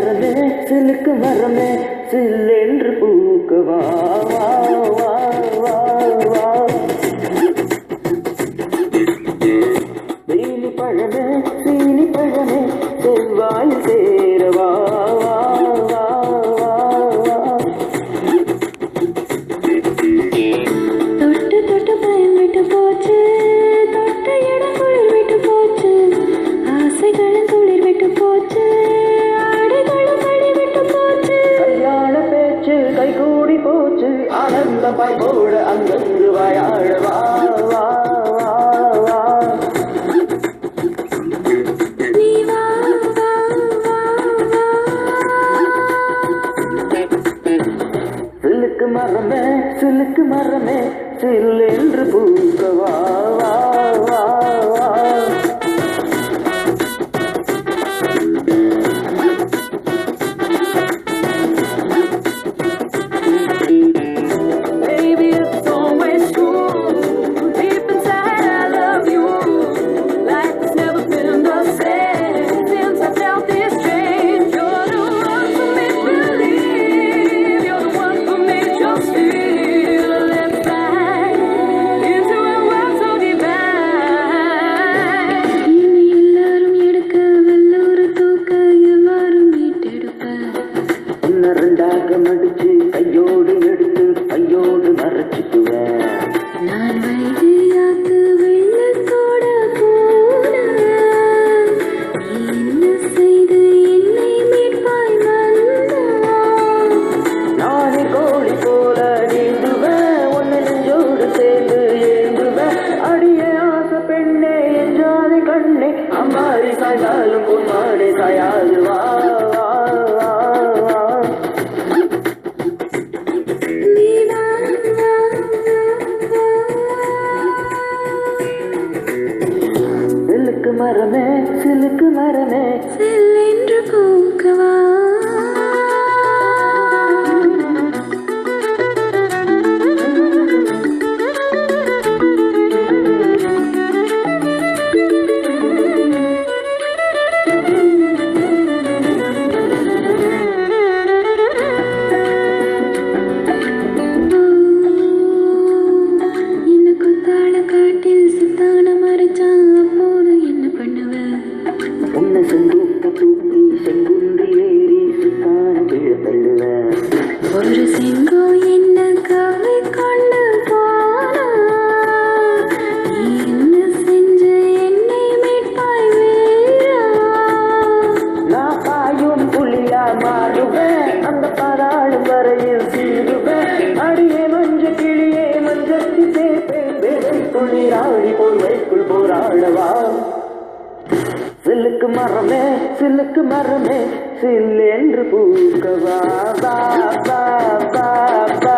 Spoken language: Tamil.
மரமே சிலுக்கு மரமே சில்லென்று பூக்கவா வா வா வா வா சீனி பழமே செவ்வாய் சேரவா வா வா வா வா தொட்டு தொட்டு பயம் விட்டு போச்சு தொட்ட இடம் குளிர் விட்டு போச்சு ஆசைகளும் துளிர் விட்டு போச்சு ஆடைகளும் கழி விட்டு போச்சு கல்யாண பேச்சு கைகூடி போச்சு ஆனந்த பாய் போட அங்கங்கு வாயாட வா வா வா வா நீ வா வா வா வா சிலுக்கு மரமே சில்லென்று பூக்கவா வா வா வா Baby, it's always true. Deep inside, I love you. Life's never been the same since I felt this change. You're the one for me, believe. You're the one for me, just feel. Let's fly into a world so divine. இனி எல்லாரும் எடுக்க வல்லூர் தூக்க எவ்வாறும் மீட்டெடுப்ப உன்னை ரெண்டாக மடிச்சு கையோடு எடுத்து கையோடு மறைச்சிக்குவேன் நான் வைகையாத்து வெள்ளத்தோட போன என்ன செய்து என்னை மீட்பாய் வந்தா நானே கோழி போல நீந்துவேன் உன்னை நெஞ்சோடு சேர்ந்து ஏந்துவேன் அடியே ஆசை பெண்ணே என்றாலே கண்ணே அம்மாரி சாய்ந்தாலும் பொன்மாடே சாயாது வா வா வா வா நீ வா வா வா சிலுக்கு மரமே செல்லென்று பூக்கவா என்ன கொத்தாள காட்டில் சித்தான மறைச்சான் அப்போது என்ன பண்ணுவ உன்னை செந்தூக்க தூக்கி செங்குன்றி ஏறி சுத்தான கீழே தள்ளுவேன் ஒரு செங்கோ என்ன கவி கொண்டு போனா நீ என்ன செஞ்ச என்னை மீட்பாய் வீரா நான் பாயும் புலியா மாறுவேன் அந்த பாராளும் வரையில் சீருவேன் அடியே மஞ்ச கிளியே மஞ்சத்தி சேர்ப்பேன் வேலை துளிராடி போர்வைக்குள் போராடவா சிலுக்கு மரமே சில்லென்று பூக்கவா வா வா வா வா